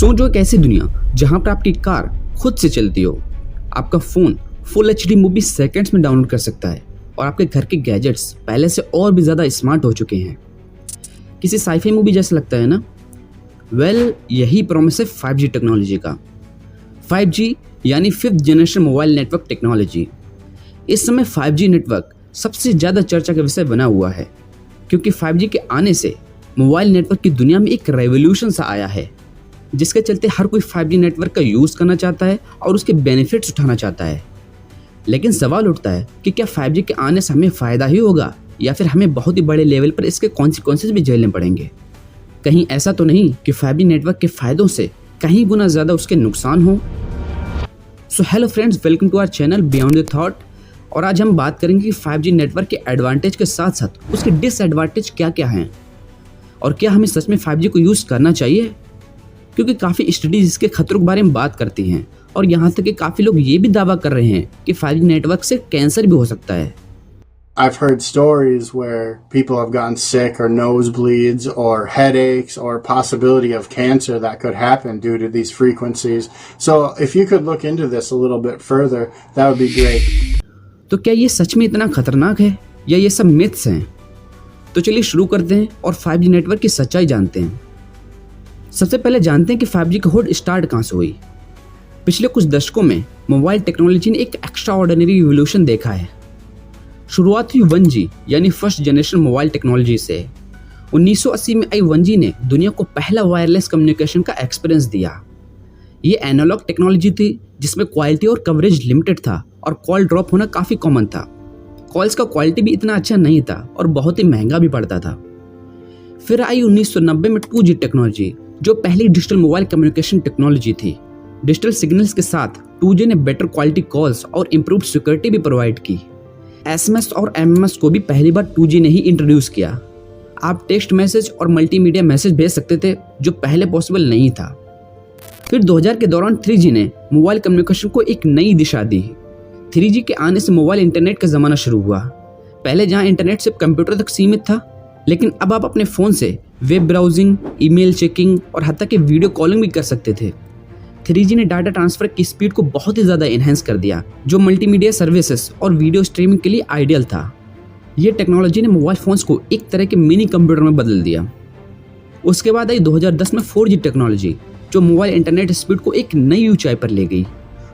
सोचो एक ऐसी दुनिया जहां पर आपकी कार खुद से चलती हो, आपका phone full HD movie seconds में डाउनलोड कर सकता है और आपके घर के गैजेट्स पहले से और भी ज़्यादा स्मार्ट हो चुके हैं। किसी साइफाई मूवी जैसा लगता है ना? यही प्रॉमिस है 5G टेक्नोलॉजी का। 5G यानी 5th generation mobile network technology. इस समय 5G नेटवर्क सबसे ज़्यादा चर्चा का विषय बना हुआ है, क्योंकि 5G के आने से मोबाइल नेटवर्क की दुनिया में एक रेवोल्यूशन सा आया है, जिसके चलते हर कोई 5G नेटवर्क का यूज़ करना चाहता है और उसके बेनिफिट्स उठाना चाहता है। लेकिन सवाल उठता है कि क्या 5G के आने से हमें फ़ायदा ही होगा या फिर हमें बहुत ही बड़े लेवल पर इसके कॉन्सिक्वेंसेस भी झेलने पड़ेंगे। कहीं ऐसा तो नहीं कि 5G नेटवर्क के फ़ायदों से कहीं गुना ज़्यादा उसके नुकसान हो। So hello friends, welcome to our channel beyond the thought. और आज हम बात करेंगे कि 5G नेटवर्क के एडवांटेज के साथ साथ उसके डिसएडवांटेज क्या क्या हैं और क्या हमें सच में 5G को यूज़ करना चाहिए, क्योंकि काफ़ी स्टडीज इसके खतरों के बारे में बात करती हैं और यहाँ तक कि काफ़ी लोग ये भी दावा कर रहे हैं कि 5G नेटवर्क से कैंसर भी हो सकता है। I've heard stories where people have gotten sick or nosebleeds or headaches or possibility of cancer that could happen due to these frequencies. So if you could look into this a little bit further, that would be great. तो क्या ये सच में इतना खतरनाक है या ये सब मिथ्स हैं? तो चलिए शुरू करते हैं और 5G नेटवर्क की सच्चाई जानते हैं। सबसे पहले जानते हैं कि 5G का होड़ स्टार्ट कहाँ से हुई। पिछले कुछ दशकों में मोबाइल टेक्नोलॉजी ने एक एक्स्ट्रा ऑर्डिनरी रिवोल्यूशन देखा है। शुरुआत हुई 1G यानी फर्स्ट जनरेशन मोबाइल टेक्नोलॉजी से। 1980 में आई 1G ने दुनिया को पहला वायरलेस कम्युनिकेशन का एक्सपीरियंस दिया। ये एनालॉग टेक्नोलॉजी थी जिसमें क्वालिटी और कवरेज लिमिटेड था और कॉल ड्रॉप होना काफ़ी कॉमन था। कॉल्स का क्वालिटी भी इतना अच्छा नहीं था और बहुत ही महंगा भी पड़ता था। फिर आई 1990 में 2G टेक्नोलॉजी, जो पहली डिजिटल मोबाइल कम्युनिकेशन टेक्नोलॉजी थी। डिजिटल सिग्नल्स के साथ 2G ने बेटर क्वालिटी कॉल्स और इम्प्रूव्ड सिक्योरिटी भी प्रोवाइड की। SMS और MMS को भी पहली बार 2G ने ही इंट्रोड्यूस किया। आप टेक्स्ट मैसेज और मल्टीमीडिया मैसेज भेज सकते थे, जो पहले पॉसिबल नहीं था। फिर 2000 के दौरान 3G ने मोबाइल कम्युनिकेशन को एक नई दिशा दी। 3G के आने से मोबाइल इंटरनेट का ज़माना शुरू हुआ। पहले जहां इंटरनेट सिर्फ कंप्यूटर तक सीमित था, लेकिन अब आप अपने फ़ोन से वेब ब्राउजिंग, ईमेल चेकिंग और हत्ता कि वीडियो कॉलिंग भी कर सकते थे। 3G ने डाटा ट्रांसफ़र की स्पीड को बहुत ही ज़्यादा इन्हेंस कर दिया, जो मल्टीमीडिया सर्विसेज और वीडियो स्ट्रीमिंग के लिए आइडियल था। ये टेक्नोलॉजी ने मोबाइल फ़ोन्स को एक तरह के मिनी कंप्यूटर में बदल दिया। उसके बाद आई 2010 में 4G टेक्नोलॉजी, जो मोबाइल इंटरनेट स्पीड को एक नई ऊंचाई पर ले गई।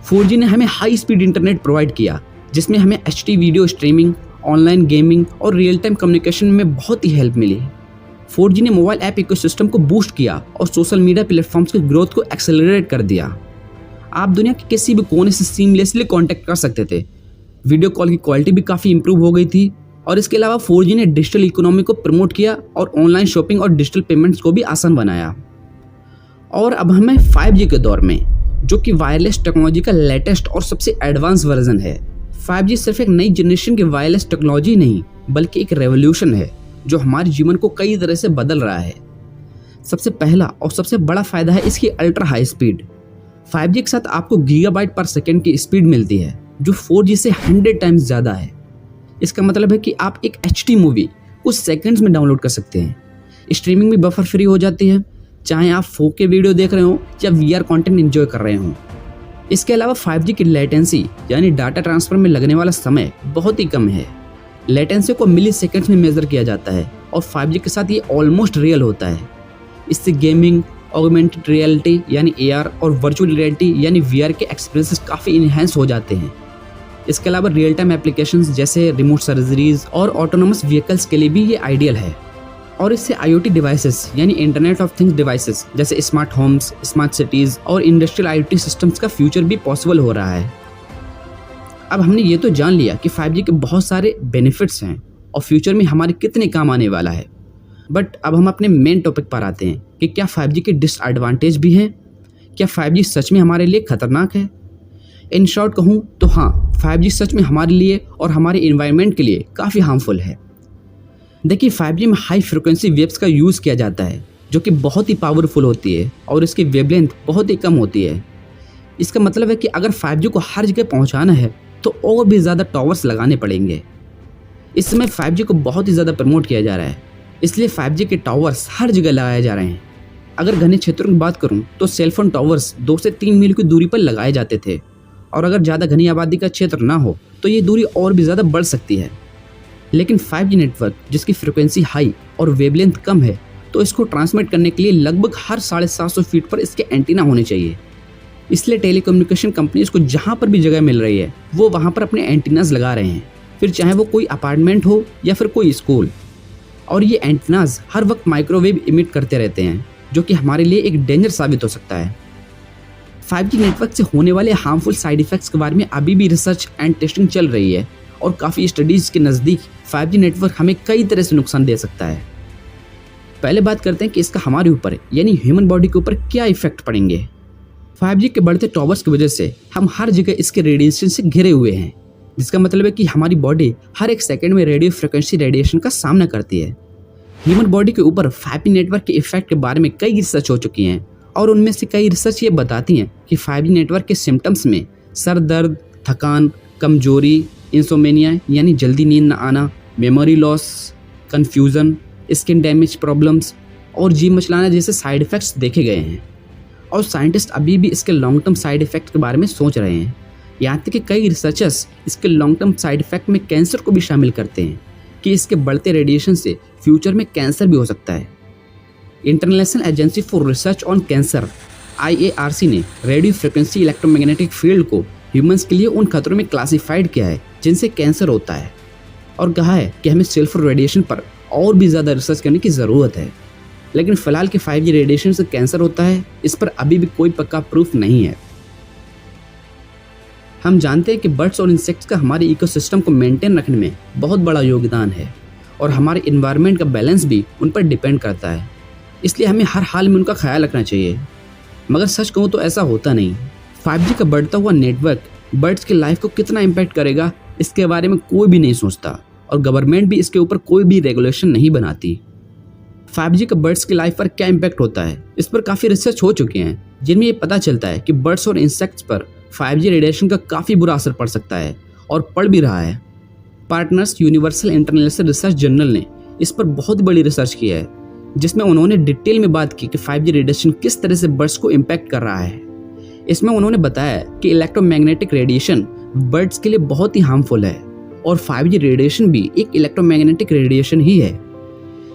4G ने हमें हाई स्पीड इंटरनेट प्रोवाइड किया, जिसमें हमें HD video streaming, online gaming और रियल टाइम कम्युनिकेशन में बहुत ही हेल्प मिली। 4G ने मोबाइल ऐप इकोसिस्टम को बूस्ट किया और सोशल मीडिया प्लेटफॉर्म्स की ग्रोथ को एक्सेलरेट कर दिया। आप दुनिया के किसी भी कोने से सीमलेसली कांटेक्ट कर सकते थे। वीडियो कॉल की क्वालिटी भी काफ़ी इंप्रूव हो गई थी और इसके अलावा 4G ने डिजिटल इकोनॉमी को प्रमोट किया और ऑनलाइन शॉपिंग और डिजिटल पेमेंट्स को भी आसान बनाया। और अब हमें 5G के दौर में, जो कि वायरलेस टेक्नोलॉजी का लेटेस्ट और सबसे एडवांस वर्जन है। 5G सिर्फ एक नई जनरेशन की वायरलेस टेक्नोलॉजी नहीं, बल्कि एक रेवोल्यूशन है जो हमारे जीवन को कई तरह से बदल रहा है। सबसे पहला और सबसे बड़ा फ़ायदा है इसकी अल्ट्रा हाई स्पीड। 5G के साथ आपको गीगाबाइट पर सेकेंड की स्पीड मिलती है, जो 4G से 100 टाइम्स ज़्यादा है। इसका मतलब है कि आप एक HD मूवी कुछ सेकंड्स में डाउनलोड कर सकते हैं। स्ट्रीमिंग भी बफर फ्री हो जाती है, चाहे आप 4K वीडियो देख रहे हो या VR कंटेंट एंजॉय कर रहे हों। इसके अलावा 5G की लेटेंसी यानी डाटा ट्रांसफ़र में लगने वाला समय बहुत ही कम है। लेटेंसी को मिली सेकेंड्स में मेजर किया जाता है और 5G के साथ ये ऑलमोस्ट रियल होता है। इससे गेमिंग, ऑगमेंटेड रियलिटी यानी AR और वर्चुअल रियलिटी यानी VR के एक्सपीरियंसेस काफ़ी इन्हेंस हो जाते हैं। इसके अलावा रियल टाइम एप्लीकेशंस जैसे रिमोट सर्जरीज और ऑटोनोमस व्हीकल्स के लिए भी ये आइडियल है। और इससे IoT डिवाइसेस यानी इंटरनेट ऑफ थिंग्स डिवाइसेस जैसे स्मार्ट होम्स, स्मार्ट सिटीज़ और इंडस्ट्रियल IoT सिस्टम्स का फ्यूचर भी पॉसिबल हो रहा है। अब हमने ये तो जान लिया कि 5G के बहुत सारे बेनिफिट्स हैं और फ्यूचर में हमारे कितने काम आने वाला है। बट अब हम अपने मेन टॉपिक पर आते हैं कि क्या 5G के डिसएडवांटेज भी हैं? क्या 5G सच में हमारे लिए खतरनाक है? इन शॉर्ट कहूँ तो हाँ, 5G सच में हमारे लिए और हमारे इन्वायरमेंट के लिए काफ़ी हार्मफुल है। देखिए, 5G में हाई फ्रिक्वेंसी वेव्स का यूज़ किया जाता है, जो कि बहुत ही पावरफुल होती है और इसकी वेवलेंथ बहुत ही कम होती है। इसका मतलब है कि अगर 5G को हर जगह पहुंचाना है तो और भी ज़्यादा टावर्स लगाने पड़ेंगे। इस समय 5G को बहुत ही ज़्यादा प्रमोट किया जा रहा है, इसलिए 5G के टावर्स हर जगह लगाए जा रहे हैं। अगर घने क्षेत्रों की बात करूं तो सेलफोन टावर्स 2 से 3 मील की दूरी पर लगाए जाते थे, और अगर ज़्यादा घनी आबादी का क्षेत्र ना हो तो ये दूरी और भी ज़्यादा बढ़ सकती है। लेकिन 5G नेटवर्क जिसकी फ्रिक्वेंसी हाई और वेवलेंथ कम है, तो इसको ट्रांसमिट करने के लिए लगभग हर 750 फीट पर इसके एंटीना होने चाहिए। इसलिए टेलीकम्युनिकेशन कंपनीज को जहाँ पर भी जगह मिल रही है वो वहाँ पर अपने एंटीनाज लगा रहे हैं, फिर चाहे वो कोई अपार्टमेंट हो या फिर कोई स्कूल। और ये एंटीनाज हर वक्त माइक्रोवेव इमिट करते रहते हैं, जो कि हमारे लिए एक डेंजर साबित हो सकता है। 5G नेटवर्क से होने वाले हार्मफुल साइड इफेक्ट्स के बारे में अभी भी रिसर्च एंड टेस्टिंग चल रही है, और काफ़ी स्टडीज़ के नज़दीक 5G नेटवर्क हमें कई तरह से नुकसान दे सकता है। पहले बात करते हैं कि इसका हमारे ऊपर यानी ह्यूमन बॉडी के ऊपर क्या इफेक्ट पड़ेंगे। 5G के बढ़ते टॉवर्स की वजह से हम हर जगह इसके रेडिएशन से घिरे हुए हैं, जिसका मतलब है कि हमारी बॉडी हर एक सेकंड में रेडियो फ्रिक्वेंसी रेडिएशन का सामना करती है। ह्यूमन बॉडी के ऊपर 5G नेटवर्क के इफेक्ट के बारे में कई रिसर्च हो चुकी हैं, और उनमें से कई रिसर्च ये बताती हैं कि 5G नेटवर्क के सिम्टम्स में सर दर्द, थकान, कमजोरी, इंसोमेनिया यानी जल्दी नींद न आना, memory loss, confusion, skin damage problems और जी मचलाना जैसे साइड इफ़ेक्ट्स देखे गए हैं। और साइंटिस्ट अभी भी इसके लॉन्ग टर्म साइड इफ़ेक्ट के बारे में सोच रहे हैं। यहाँ तक कि कई रिसर्चर्स इसके लॉन्ग टर्म साइड इफ़ेक्ट में कैंसर को भी शामिल करते हैं कि इसके बढ़ते रेडिएशन से फ्यूचर में कैंसर भी हो सकता है। International agency for research on cancer IARC ने रेडियो फ्रिक्वेंसी इलेक्ट्रोमैग्नेटिक फील्ड को ह्यूमंस के लिए उन खतरों में क्लासिफाइड किया है जिनसे कैंसर होता है, और कहा है कि हमें सल्फर रेडिएशन पर और भी ज़्यादा रिसर्च करने की ज़रूरत है। लेकिन फ़िलहाल कि 5G रेडिएशन से कैंसर होता है, इस पर अभी भी कोई पक्का प्रूफ नहीं है। हम जानते हैं कि बर्ड्स और इंसेक्ट्स का हमारे इकोसिस्टम को मेंटेन रखने में बहुत बड़ा योगदान है, और हमारे इन्वायरमेंट का बैलेंस भी उन पर डिपेंड करता है, इसलिए हमें हर हाल में उनका ख्याल रखना चाहिए। मगर सच कहूँ तो ऐसा होता नहीं। 5G का बढ़ता हुआ नेटवर्क बर्ड्स की लाइफ को कितना इम्पैक्ट करेगा, इसके बारे में कोई भी नहीं सोचता, और गवर्नमेंट भी इसके ऊपर कोई भी रेगुलेशन नहीं बनाती। 5G का बर्ड्स की लाइफ पर क्या इम्पैक्ट होता है, इस पर काफ़ी रिसर्च हो चुके हैं, जिनमें ये पता चलता है कि बर्ड्स और इंसेक्ट्स पर 5G रेडिएशन का काफ़ी बुरा असर पड़ सकता है, और पड़ भी रहा है। Partners universal international research journal ने इस पर बहुत बड़ी रिसर्च की है, जिसमें उन्होंने डिटेल में बात की कि 5G रेडिएशन किस तरह से बर्ड्स को इम्पैक्ट कर रहा है। इसमें उन्होंने बताया कि इलेक्ट्रोमैग्नेटिक रेडिएशन बर्ड्स के लिए बहुत ही हार्मफुल है, और 5G रेडिएशन भी एक इलेक्ट्रोमैग्नेटिक रेडिएशन ही है।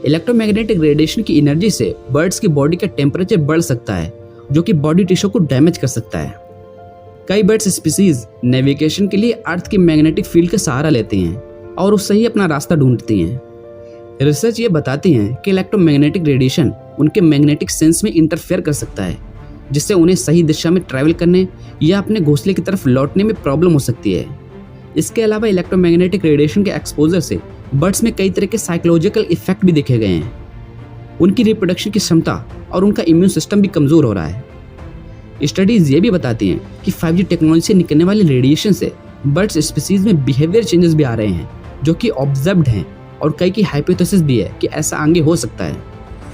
इलेक्ट्रोमैग्नेटिक रेडिएशन की एनर्जी से बर्ड्स की बॉडी का टेम्परेचर बढ़ सकता है, जो कि बॉडी टिश्यू को डैमेज कर सकता है। कई बर्ड्स स्पीसीज नेविगेशन के लिए अर्थ की मैग्नेटिक फील्ड का सहारा लेते हैं, और उससे ही अपना रास्ता ढूंढती हैं। रिसर्च ये बताती है कि इलेक्ट्रोमैग्नेटिक रेडिएशन उनके मैग्नेटिक सेंस में इंटरफेयर कर सकता है, जिससे उन्हें सही दिशा में ट्रैवल करने या अपने घोंसले की तरफ लौटने में प्रॉब्लम हो सकती है। इसके अलावा इलेक्ट्रोमैग्नेटिक रेडिएशन के एक्सपोजर से बर्ड्स में कई तरह के साइकोलॉजिकल इफेक्ट भी देखे गए हैं। उनकी रिप्रोडक्शन की क्षमता और उनका इम्यून सिस्टम भी कमज़ोर हो रहा है। स्टडीज़ ये भी बताती हैं कि 5G टेक्नोलॉजी से निकलने वाले रेडिएशन से बर्ड्स स्पीसीज में बिहेवियर चेंजेस भी आ रहे हैं, जो कि ऑब्जर्व्ड हैं, और कई की हाइपोथेसिस भी है कि ऐसा आगे हो सकता है,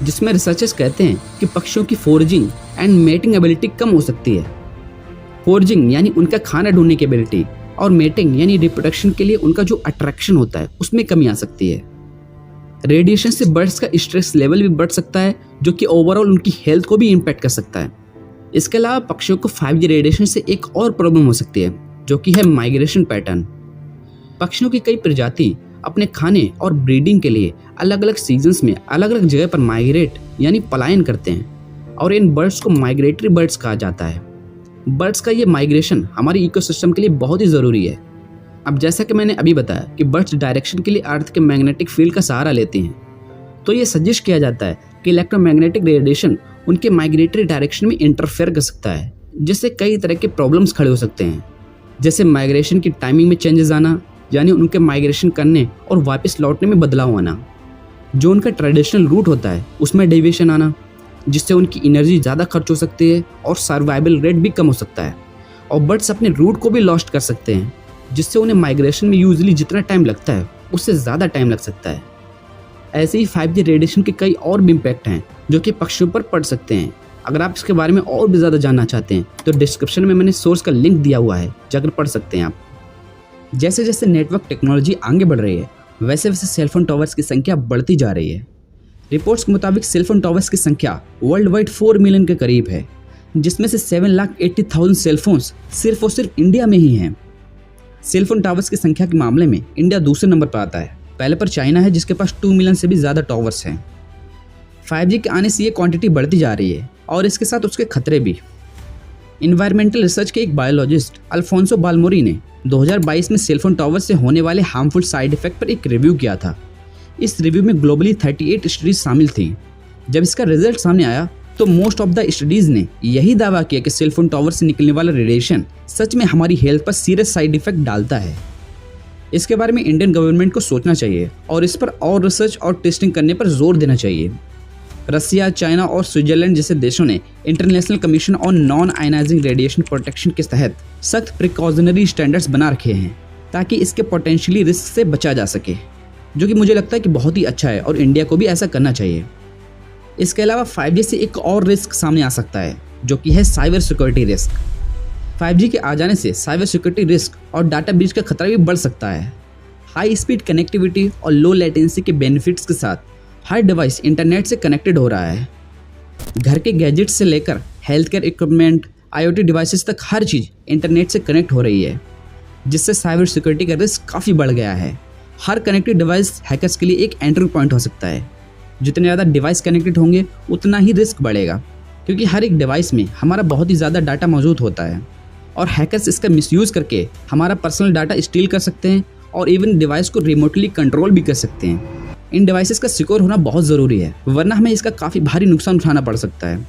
जिसमें रिसर्चर्स कहते हैं कि पक्षियों की फोर्जिंग एंड मेटिंग एबिलिटी कम हो सकती है। फोर्जिंग यानी उनका खाना ढूंढने की एबिलिटी, और मेटिंग यानी रिप्रोडक्शन के लिए उनका जो अट्रैक्शन होता है उसमें कमी आ सकती है। रेडिएशन से बर्ड्स का स्ट्रेस लेवल भी बढ़ सकता है, जो कि ओवरऑल उनकी हेल्थ को भी इम्पैक्ट कर सकता है। इसके अलावा पक्षियों को 5G रेडिएशन से एक और प्रॉब्लम हो सकती है, जो कि है माइग्रेशन पैटर्न। पक्षियों की कई प्रजाति अपने खाने और ब्रीडिंग के लिए अलग अलग सीजन्स में अलग अलग जगह पर माइग्रेट यानी पलायन करते हैं, और इन बर्ड्स को माइग्रेटरी बर्ड्स कहा जाता है। बर्ड्स का ये माइग्रेशन हमारे इकोसिस्टम के लिए बहुत ही ज़रूरी है। अब जैसा कि मैंने अभी बताया कि बर्ड्स डायरेक्शन के लिए अर्थ के मैग्नेटिक फील्ड का सहारा लेते हैं, तो ये सजेस्ट किया जाता है कि इलेक्ट्रोमैग्नेटिक रेडिएशन उनके माइग्रेटरी डायरेक्शन में इंटरफेयर कर सकता है, जिससे कई तरह के प्रॉब्लम्स खड़े हो सकते हैं, जैसे माइग्रेशन की टाइमिंग में चेंजेस आना, यानी उनके माइग्रेशन करने और वापस लौटने में बदलाव आना, जो उनका ट्रेडिशनल रूट होता है उसमें डेविएशन आना, जिससे उनकी एनर्जी ज़्यादा खर्च हो सकती है और सर्वाइवल रेट भी कम हो सकता है, और बर्ड्स अपने रूट को भी लॉस्ट कर सकते हैं, जिससे उन्हें माइग्रेशन में यूजुअली जितना टाइम लगता है उससे ज़्यादा टाइम लग सकता है। ऐसे ही 5G रेडिएशन के कई और भी इम्पैक्ट हैं जो कि पक्षियों पर पड़ सकते हैं। अगर आप इसके बारे में और भी ज़्यादा जानना चाहते हैं तो डिस्क्रिप्शन में मैंने सोर्स का लिंक दिया हुआ है, जाकर पढ़ सकते हैं आप। जैसे जैसे नेटवर्क टेक्नोलॉजी आगे बढ़ रही है, वैसे वैसे सेलफोन टावर्स की संख्या बढ़ती जा रही है। रिपोर्ट्स के मुताबिक सेलफोन टावर्स की संख्या वर्ल्ड वाइड 4 मिलियन के करीब है, जिसमें से 7,80,000 सेलफोन्स सिर्फ और सिर्फ इंडिया में ही हैं। सेलफोन टावर्स की संख्या के मामले में इंडिया दूसरे नंबर पर आता है। पहले पर चाइना है जिसके पास 2 मिलियन से भी ज़्यादा टावर्स हैं। 5G के आने से ये क्वांटिटी बढ़ती जा रही है और इसके साथ उसके खतरे भी। इन्वायरमेंटल रिसर्च के एक बायोलॉजिस्ट अल्फोंसो बालमोरी ने 2022 में सेलफोन टावर्स से होने वाले हार्मफुल साइड इफेक्ट पर एक रिव्यू किया था। इस रिव्यू में ग्लोबली 38 स्टडीज शामिल थी। जब इसका रिजल्ट सामने आया तो मोस्ट ऑफ द स्टडीज ने यही दावा किया कि सेलफोन टावर से निकलने वाला रेडिएशन सच में हमारी हेल्थ पर सीरियस साइड इफेक्ट डालता है। इसके बारे में इंडियन गवर्नमेंट को सोचना चाहिए और इस पर और रिसर्च और टेस्टिंग करने पर जोर देना चाहिए। रसिया, चाइना और स्विट्जरलैंड जैसे देशों ने international commission on non ionising radiation protection के तहत सख्त प्रिकॉशनरी स्टैंडर्ड्स बना रखे हैं ताकि इसके पोटेंशियली रिस्क से बचा जा सके, जो कि मुझे लगता है कि बहुत ही अच्छा है और इंडिया को भी ऐसा करना चाहिए। इसके अलावा 5G से एक और रिस्क सामने आ सकता है, जो कि है साइबर सिक्योरिटी रिस्क। 5G के आ जाने से साइबर सिक्योरिटी रिस्क और डाटा ब्रीच का खतरा भी बढ़ सकता है। हाई स्पीड कनेक्टिविटी और लो लेटेंसी के बेनिफिट्स के साथ हर डिवाइस इंटरनेट से कनेक्टेड हो रहा है। घर के गैजेट्स से लेकर health care equipment, IoT devices तक हर चीज़ इंटरनेट से कनेक्ट हो रही है, जिससे साइबर सिक्योरिटी का रिस्क काफ़ी बढ़ गया है। हर कनेक्टेड डिवाइस हैकर्स के लिए एक एंट्री पॉइंट हो सकता है। जितने ज़्यादा डिवाइस कनेक्टेड होंगे उतना ही रिस्क बढ़ेगा, क्योंकि हर एक डिवाइस में हमारा बहुत ही ज़्यादा डाटा मौजूद होता है और हैकर्स इसका मिसयूज़ करके हमारा पर्सनल डाटा स्टील कर सकते हैं और इवन डिवाइस को रिमोटली कंट्रोल भी कर सकते हैं। इन डिवाइसेस का सिक्योर होना बहुत ज़रूरी है, वरना हमें इसका काफ़ी भारी नुकसान उठाना पड़ सकता है।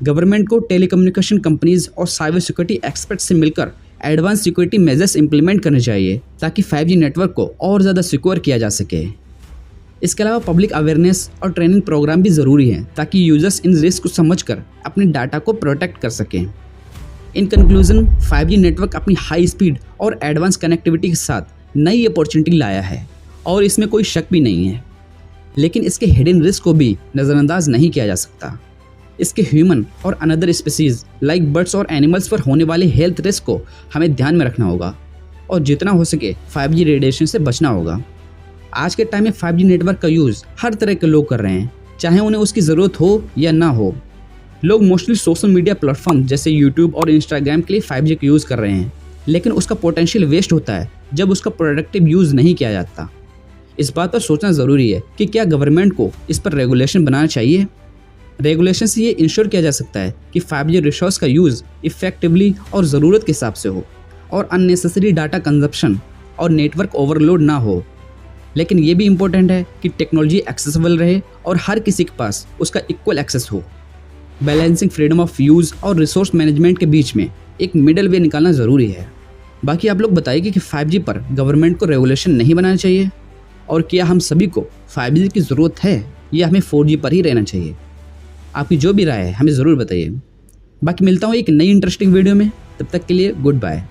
गवर्नमेंट को टेलीकम्युनिकेशन कंपनीज और साइबर सिक्योरिटी एक्सपर्ट्स से मिलकर एडवांस सिक्योरिटी मेजर्स इंप्लीमेंट करने चाहिए ताकि 5G नेटवर्क को और ज़्यादा सिक्योर किया जा सके। इसके अलावा पब्लिक अवेयरनेस और ट्रेनिंग प्रोग्राम भी ज़रूरी हैं ताकि यूजर्स इन रिस्क को समझकर अपने डाटा को प्रोटेक्ट कर सकें। इन कंक्लूजन, 5G नेटवर्क अपनी हाई स्पीड और एडवांस कनेक्टिविटी के साथ नई अपॉर्चुनिटी लाया है और इसमें कोई शक भी नहीं है, लेकिन इसके हिडन रिस्क को भी नज़रअंदाज नहीं किया जा सकता। इसके ह्यूमन और अनदर स्पीसीज लाइक बर्ड्स और एनिमल्स पर होने वाले हेल्थ रिस्क को हमें ध्यान में रखना होगा और जितना हो सके 5G रेडिएशन से बचना होगा। आज के टाइम में 5G नेटवर्क का यूज़ हर तरह के लोग कर रहे हैं, चाहे उन्हें उसकी ज़रूरत हो या ना हो। लोग मोस्टली सोशल मीडिया प्लेटफॉर्म जैसे यूट्यूब और इंस्टाग्राम के लिए 5G का यूज़ कर रहे हैं, लेकिन उसका पोटेंशियल वेस्ट होता है जब उसका प्रोडक्टिव यूज़ नहीं किया जाता। इस बात पर सोचना ज़रूरी है कि क्या गवर्नमेंट को इस पर रेगुलेशन बनाना चाहिए। रेगुलेशन से ये इंश्योर किया जा सकता है कि 5G रिसोर्स का यूज़ इफेक्टिवली और ज़रूरत के हिसाब से हो और अननेसेसरी डाटा कंजप्शन और नेटवर्क ओवरलोड ना हो। लेकिन ये भी इम्पोर्टेंट है कि टेक्नोलॉजी एक्सेसिबल रहे और हर किसी के पास उसका इक्वल एक्सेस हो। बैलेंसिंग फ्रीडम ऑफ यूज़ और रिसोर्स मैनेजमेंट के बीच में एक मिडल वे निकालना ज़रूरी है। बाकी आप लोग बताइए कि 5G पर गवर्नमेंट को रेगुलेशन नहीं बनाना चाहिए और क्या हम सभी को 5G की ज़रूरत है या हमें 4G पर ही रहना चाहिए। आपकी जो भी राय है हमें ज़रूर बताइए। बाकी मिलता हूँ एक नई इंटरेस्टिंग वीडियो में, तब तक के लिए गुड बाय।